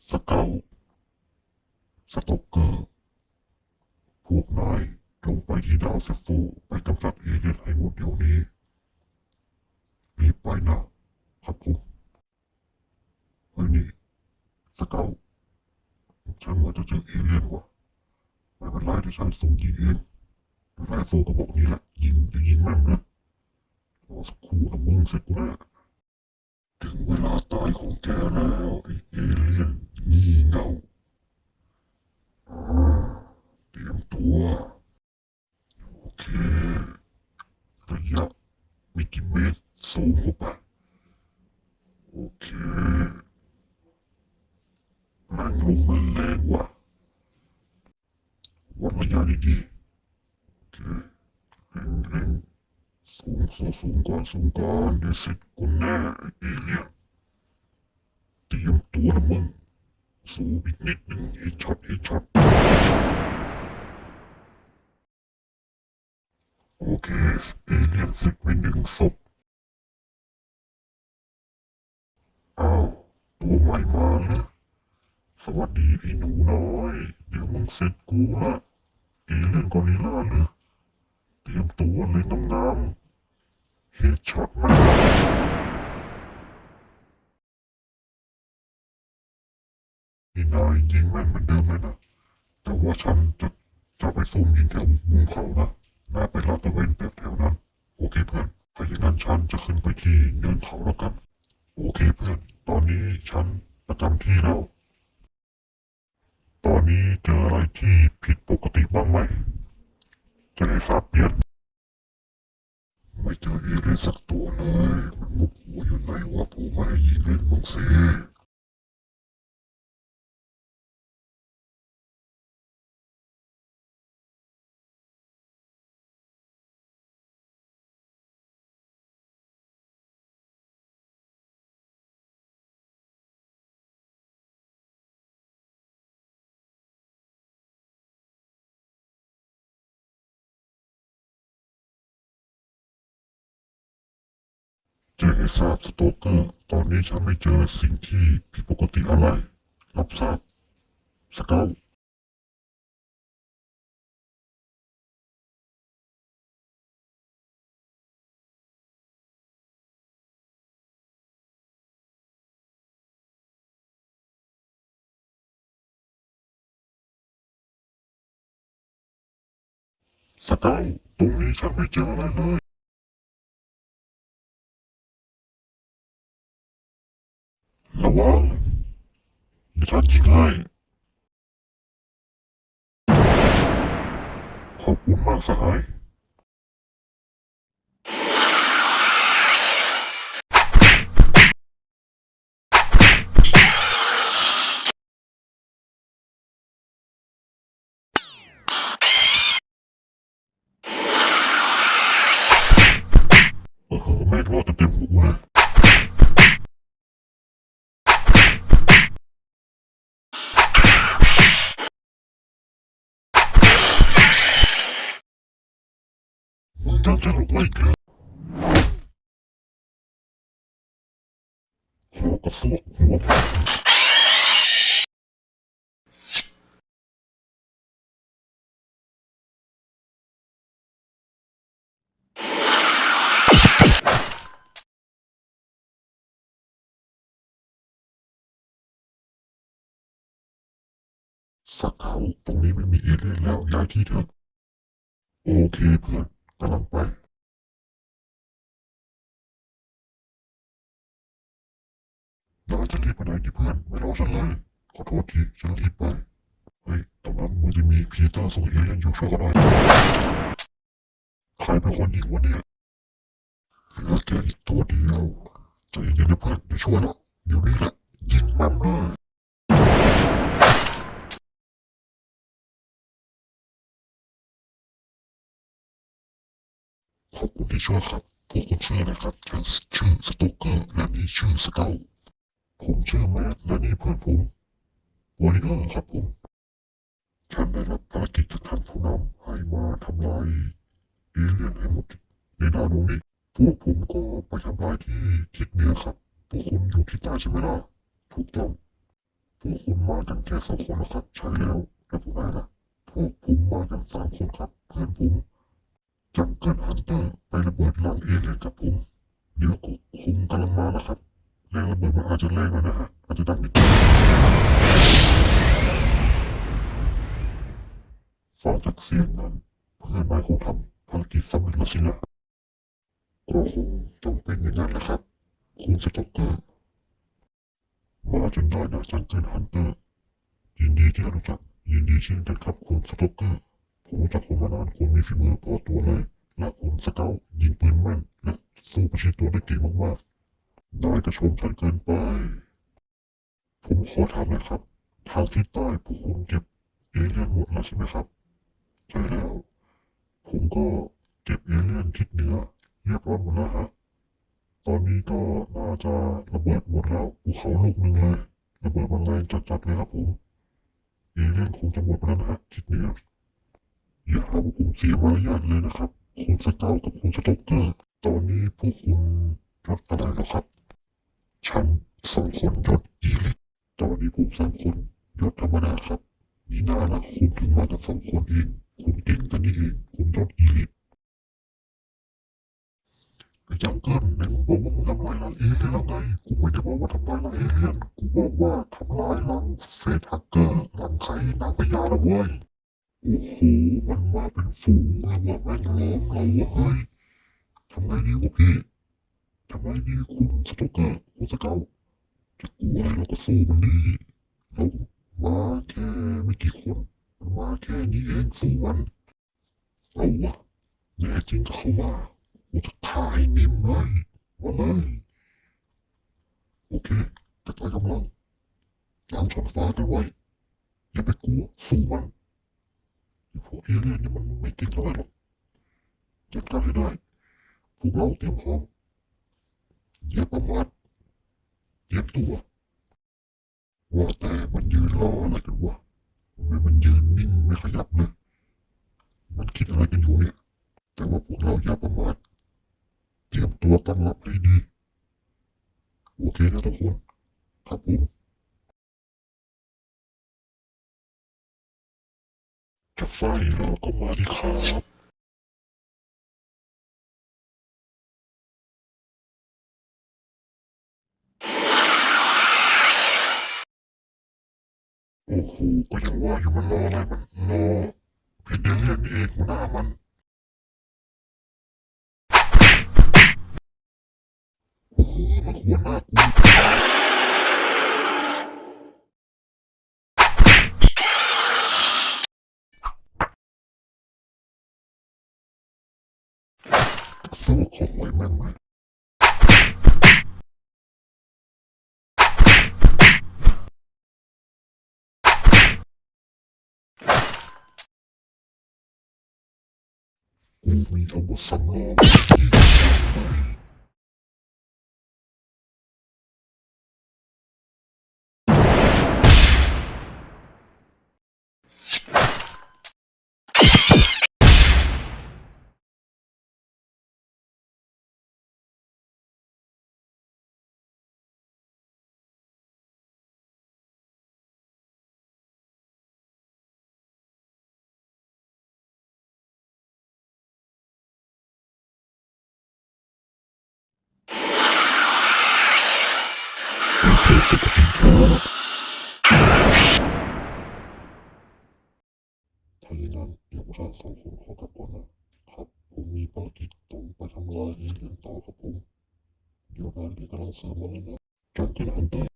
สเกลสต็อกเกอร์พวกนายจงไปที่ดาวเซฟโฟไปกำจัดเอเลี่ยนให้หมดเดี๋ยวนี้รีบไปนะครับผมเฮ้ยนี่สเกลฉันว่าจะเจอเอเลี่ยนว่ะไม่เป็นไรเดี๋ยวฉันส่งยิงเองไรโฟก็บอกนี่แหละยิงแม่งนะรอสักครู่นะมึงเสร็จกูแน่ถึงเวลาตายของแกแล้วไอเอเลี่ยนงี่เง่าอ่าเตรียมตัวโอเคระยะมิลลิเมตรสูงเข้าไปโอเคแรงลมมันแรงว่ะวัดระยะดีๆโอเคเร่งสูงก่อนเดี๋ยวเสร็จกูแน่ไอเอเลี่ยนเตรียมตัวนะมึงสูงอีกนิดหนึ่งให้ช็อตโอเคเอเลี่ยนเสร็จไปหนึ่งศพอ้าวตัวใหม่มาแล้วสวัสดีไอ้หนูน้อยเดี๋ยวมึงเสร็จกูละเอเลี่ยนกอริลลาเลยเตรียมตัวเลยน้องงามเฮดช็อตมานี่นายยิงแม่นเหมือนเดิมเลยนะแต่ว่าฉันจะไปซุ่มยิงแถวมุมเขานะนายไปลาดตระเวนแบบแถวนั้นโอเคเพื่อนถ้าอย่างนั้นฉันจะขึ้นไปที่เนินเขาแล้วกันโอเคเพื่อนตอนนี้ฉันประจำที่แล้วตอนนี้เจออะไรที่ผิดปกติบ้างไหมจะได้ทราบเปลี่ยนไม่เจอเอเลี่ยนสักตัวเลยมันมุกหัวอยู่ไหนวะผมไม่ให้ยิงเล่นมึงสิแจ้งให้ทราบสโตเกอร์ตอนนี้ฉันไม่เจอสิ่งที่ผิดปกติอะไรรับทราบสเกลสเกลตรงนี้ฉันไม่เจออะไรเลยระวังเดี๋ยวฉันยิงให้ขอบคุณมากสหายแม่งรอดเต็มหูเลยมึงยังจะลุกไม่เกลือหัวกระสวกหัวสเกลตรงนี้ไม่มีเอเลี่ยนแล้วย้ายที่เถอะโอเคเพื่อนกำลังไปเดี๋ยวเราจะรีบไปไหนดิเพื่อนไม่รอฉันเลยขอโทษทีฉันรีบไปเฮ้ยตรงนั้นมันจะมีพีเตอร์ส่งเอเลี่ยนอยู่ช่วยกันหน่อยใครเป็นคนยิงวะเนี่ยเหลือแค่อีกตัวเดียวใจเย็นนะเพื่อนเดี๋ยวช่วยละเดี๋ยวนี้แหละยิงมันเลยขอบคุณที่ช่วยครับพวกคุณชื่ออะไรครับฉันชื่อสโตเกอร์และนี่ชื่อสเกลผมชื่อแมทและนี่เพื่อนผมวอริเออร์ครับผมฉันได้รับภารกิจจากท่านผู้นำให้มาทำลายเอเลี่ยนให้หมดในดาวดวงนี้พวกผมก็ไปทำลายที่ทิศเหนือครับพวกคุณอยู่ที่ใต้ใช่ไหมล่ะถูกต้องพ พวกคุณมากันแค่2 คนนะครับใช่แล้วแล้วพวกนายล่ะพวกผมมากัน3 คนครับเพื่อนผมจังเกิลฮันเตอร์ไประเบิดหลังเอเลี่ยนกับผมเดี๋ยวก็คงกำลังมาแล้วครับแรงระเบิดมันอาจจะแรงหน่อยนะฮะอาจจะดังนิดนึงฟังจากเสียงนั้นเพื่อนนายคงทำภารกิจสำเร็จแล้วสินะก็คงต้องเป็นอย่างนั้นแหละครับคุณสต็อกเกอร์มาจนได้นะจังเกิลฮันเตอร์ยินดีที่ได้รู้จักยินดีเช่นกันครับคุณสต็อกเกอร์ผมรู้จักคุณมานานคุณมีฝีมือพอตัวเลยและคุณสเกลยิงปืนแม่นและสู้ประชิดตัวได้เก่งมากๆได้กระชมฉันเกินไปผมขอถามหนะครับทางทิศใต้พวกคุณเก็บเอเลี่ยนหมดแล้วใช่ไหมครับใช่แล้วผมก็เก็บเอเลี่ยนทิศเหนือเรียบร้อยหมดแล้วฮะตอนนี้ก็น่าจะระเบิดหมดแล้วภูเขาลูกหนึ่งเลยระเบิดมันแรงจัดๆเลยครับผมเอเลี่ยนคงจะหมดไปแล้วนะฮะทิศเหนืออย่าหาว่าผมเสียมารยาทเลยนะครับคุณสเกลกับคุณสต็อกเกอร์ตอนนี้พวกคุณยศอะไรแล้วครับฉัน2 คนยศอีลิทตอนนี้ผม3 คนยศธรรมดาครับนี่น่าละคุณถึงมาจาก2 คนเองคุณเก่งกันนี่เองคุณยศอีลิทไอ้จังเกิลไหนมึงบอกว่ามึงทำลายล้างเอเลี่ยนแล้วไงกูไม่ได้บอกว่าทำลายล้างเอเลี่ยนกูบอกว่าทำลายล้างเฟสฮักเกอร์ล้างไข่นางพญาละเว้ยโอ้โหมันมาเป็นฝูงเลยว่าแม่งล้อมเราเว้ยทำไงดีวะพี่ทำไงดีคุณสต็อกเกอร์คุณสเกลจะกลัวอะไรเราก็สู้มันดีเรามาแค่ไม่กี่คนมาแค่นี้เองสู้มันเอาวะแน่จริงก็เข้ามากูจะถ่ายนิ่มเลยมาเลยโอเคกระจายกำลังล้างช่องฟ้ากันไว้อย่าไปกลัวสู้มันไอ้พวกเอเลี่ยนนี่มันไม่เก่งเท่าไหร่หรอกจัดการให้ได้พวกเราเตรียมพร้อมอย่าประมาทเตรียมตัวว่าแต่มันยืนรออะไรกันวะทำไมมันยืนนิ่งไม่ขยับเลยมันคิดอะไรกันอยู่เนี่ยแต่ว่าพวกเราอย่าประมาทเตรียมตัวตั้งรับให้ดีโอเคนะทุกคนครับผมจะไฟแล้วก็มาดีครับโอ้โหก็ยังว่าอยู่มันรออะไรมันรอเป็นเอเลี่ยนเองหัวหน้ามันโอ้โหมันหัวหน้ากูสู้ของไว้แม่งไหมกูมีอาวุธสำรองถ้าอย่างนั้นเดี๋ยวพวกเรา2 คนขอกลับก่อนนะครับผมมีภารกิจต้องไปทำลายเอเลี่ยนต่อครับผมเดี๋ยวงานที่กำลังเสริมมาเลยนะจังเกิลฮันเตอร์